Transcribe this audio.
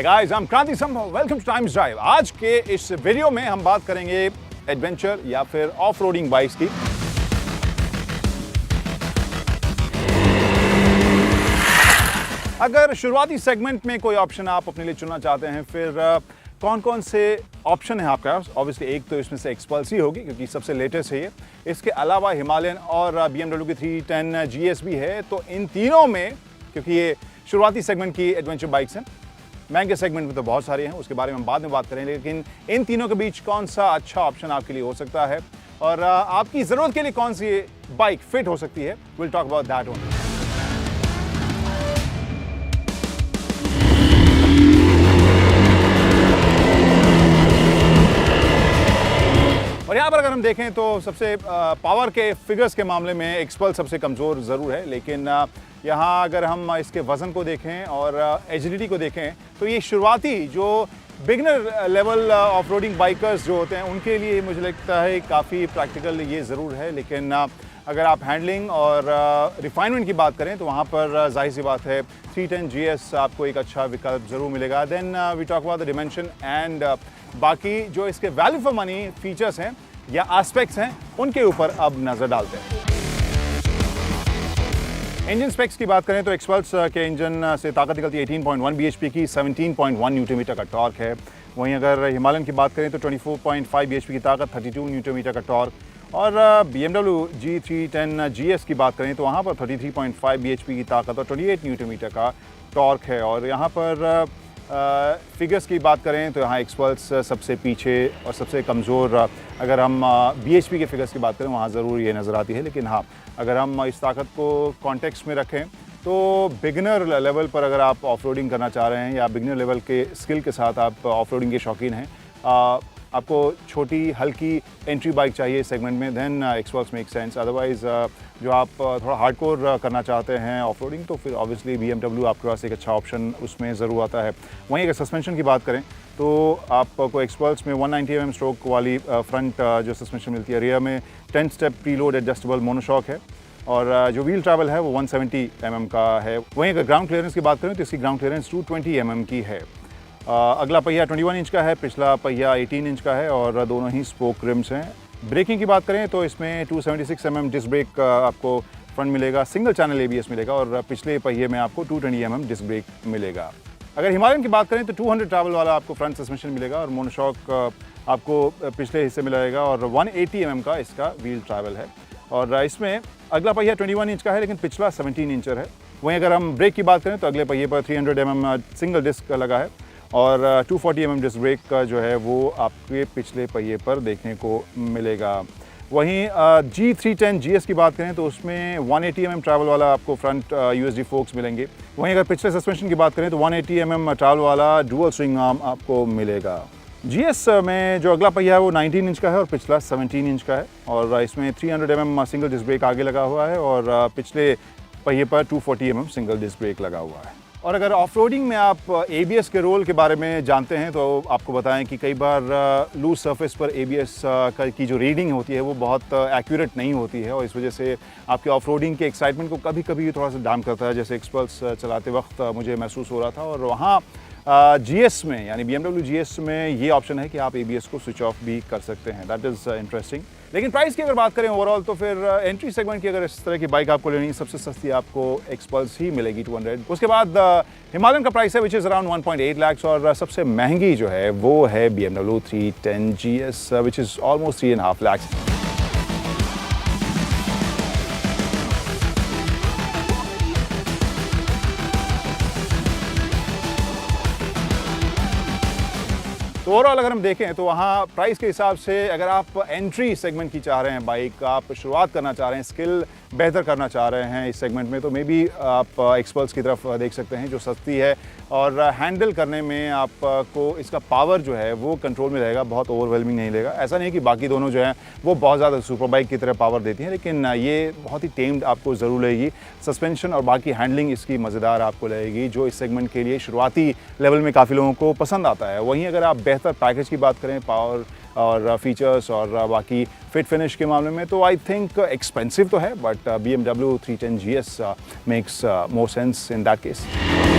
Hi guys, I am क्रांति संभव। Welcome two times drive. आज के इस वीडियो में हम बात करेंगे एडवेंचर या फिर ऑफ रोडिंग बाइक्स की। अगर शुरुआती सेगमेंट में कोई ऑप्शन आप अपने लिए चुनना चाहते हैं, फिर कौन कौन से ऑप्शन है आपके पास? ऑब्वियसली एक तो इसमें से एक्सपल्स ही होगी क्योंकि सबसे लेटेस्ट है ये। इसके अलावा हिमालयन और BMW की 310 GS भी है। तो इन तीनों में, क्योंकि ये शुरुआती सेगमेंट की एडवेंचर बाइक्स हैं, महंगे सेगमेंट में तो बहुत सारे हैं, उसके बारे में हम बाद में बात करेंगे, लेकिन इन तीनों के बीच कौन सा अच्छा ऑप्शन आपके लिए हो सकता है और आपकी ज़रूरत के लिए कौन सी बाइक फिट हो सकती है, will talk about that only. और यहाँ पर अगर हम देखें तो सबसे पावर के फिगर्स के मामले में एक्सपल्स सबसे कमज़ोर ज़रूर है, लेकिन यहाँ अगर हम इसके वज़न को देखें और एजिलिटी को देखें तो ये शुरुआती जो beginner level off roading bikers जो होते हैं उनके लिए मुझे लगता है काफ़ी प्रैक्टिकल ये ज़रूर है। लेकिन अगर आप हैंडलिंग और रिफाइनमेंट की बात करें तो वहाँ पर जाहिर सी बात है 310 GS आपको एक अच्छा विकल्प ज़रूर मिलेगा। Then we talk about the dimension and बाकी जो इसके वैल्यू फॉर मनी फीचर्स हैं या एस्पेक्ट्स हैं उनके ऊपर अब नज़र डालते हैं। इंजन स्पेक्स की बात करें तो एक्सपल्स के इंजन से ताकत निकलती है 18.1 bhp की, 17.1 न्यूटन मीटर का टॉर्क है। वहीं अगर हिमालयन की बात करें तो 24.5 bhp की ताकत, 32 न्यूटन मीटर का टॉर्क। और BMW G310 GS की बात करें तो वहाँ पर 33.5 bhp की ताकत और 28 न्यूटन मीटर का टॉर्क है। और यहाँ पर फिगर्स की बात करें तो यहाँ एक्सपल्स सबसे पीछे और सबसे कमज़ोर, अगर हम bhp के फिगर्स की बात करें वहाँ ज़रूर ये नज़र आती है। लेकिन हाँ, अगर हम इस ताकत को कॉन्टेक्स्ट में रखें तो बिगनर लेवल पर अगर आप ऑफ रोडिंग करना चाह रहे हैं या बिगनर लेवल के स्किल के साथ आप ऑफ रोडिंग के शौकीन हैं, आपको छोटी हल्की एंट्री बाइक चाहिए इस सेगमेंट में, then expels make sense. Otherwise जो आप थोड़ा हार्डकोर करना चाहते हैं ऑफ रोडिंग तो फिर ऑब्वियसली BMW आपके पास एक अच्छा ऑप्शन उसमें ज़रूर आता है। वहीं अगर सस्पेंशन की बात करें तो आपको एक्सपल्स में 190 mm स्ट्रोक वाली फ्रंट जो सस्पेंशन मिलती है, रियर में 10 स्टेप प्रीलोड एडजस्टेबल मोनोशॉक है और जो व्हील ट्रैवल है वो 170 mm का है। वहीं अगर ग्राउंड क्लियरेंस की बात करें तो इसकी ग्राउंड क्लियरेंस 220 mm की है। अगला पहिया 21 इंच का है, पिछला पहिया 18 इंच का है और दोनों ही स्पोक रिम्स हैं। ब्रेकिंग की बात करें तो इसमें 276 mm डिस्क ब्रेक आपको फ्रंट मिलेगा, सिंगल चैनल ABS मिलेगा और पिछले पहिए में आपको 220 mm डिस्क ब्रेक मिलेगा। अगर हिमालयन की बात करें तो 200 ट्रैवल वाला आपको फ्रंट सस्पेंशन मिलेगा और मोनोशॉक आपको पिछले हिस्से मिलेगा और 180 mm का इसका व्हील ट्रैवल है। और इसमें अगला पहिया 21 इंच का है लेकिन पिछला 17 इंचर है। वहीं अगर हम ब्रेक की बात करें तो अगले पहिए पर 300 mm सिंगल डिस्क लगा है और 240 mm डिस्क ब्रेक का जो है वो आपके पिछले पहिए पर देखने को मिलेगा। वहीं G310 GS की बात करें तो उसमें 180 mm ट्रैवल वाला आपको फ्रंट USD फोक्स मिलेंगे। वहीं अगर पिछले सस्पेंशन की बात करें तो 180 mm ट्रैवल वाला डुअल स्विंग आर्म आपको मिलेगा। GS में जो अगला पहिया है वो 19 इंच का है और पिछला 17 इंच का है और इसमें 300 mm सिंगल डिस्क ब्रेक आगे लगा हुआ है और पिछले पहिए पर 240 mm सिंगल डिस्क ब्रेक लगा हुआ है। और अगर ऑफ रोडिंग में आप ABS के रोल के बारे में जानते हैं तो आपको बताएं कि कई बार लूज सरफेस पर ABS की जो रीडिंग होती है वो बहुत एक्यूरेट नहीं होती है और इस वजह से आपके ऑफ रोडिंग के एक्साइटमेंट को कभी कभी थोड़ा सा डैम करता है, जैसे एक्सपल्स चलाते वक्त मुझे महसूस हो रहा था। और वहाँ GS में यानी BMW GS में ये ऑप्शन है कि आप ABS को स्विच ऑफ भी कर सकते हैं। That is interesting. लेकिन प्राइस की अगर बात करें ओवरऑल तो फिर एंट्री सेगमेंट की अगर इस तरह की बाइक आपको लेनी है, सबसे सस्ती आपको एक्सपल्स ही मिलेगी 200। उसके बाद हिमालयन का प्राइस है विच इज़ अराउंड 1.8 lakhs और सबसे महंगी जो है वो है BMW 310 GS which is almost 3.5 lakhs। तो ओवरऑल अगर हम देखें तो वहाँ प्राइस के हिसाब से अगर आप एंट्री सेगमेंट की चाह रहे हैं बाइक, आप शुरुआत करना चाह रहे हैं, स्किल बेहतर करना चाह रहे हैं इस सेगमेंट में, तो मे बी आप एक्सपल्स की तरफ देख सकते हैं जो सस्ती है और हैंडल करने में आपको इसका पावर जो है वो कंट्रोल में रहेगा, बहुत ओवरवेलमिंग नहीं लेगा। ऐसा नहीं कि बाकी दोनों जो हैं वो बहुत ज़्यादा सुपर बाइक की तरह पावर देती हैं, लेकिन ये बहुत ही टेम्ड आपको ज़रूर लगेगी। सस्पेंशन और बाकी हैंडलिंग इसकी मज़ेदार आपको लगेगी, जो इस सेगमेंट के लिए शुरुआती लेवल में काफ़ी लोगों को पसंद आता है। वहीं अगर आप बेहतर पैकेज की बात करें, पावर और फीचर्स और बाकी फिट फिनिश के मामले में, तो आई थिंक एक्सपेंसिव तो है but BMW 310 GS makes more sense in that case.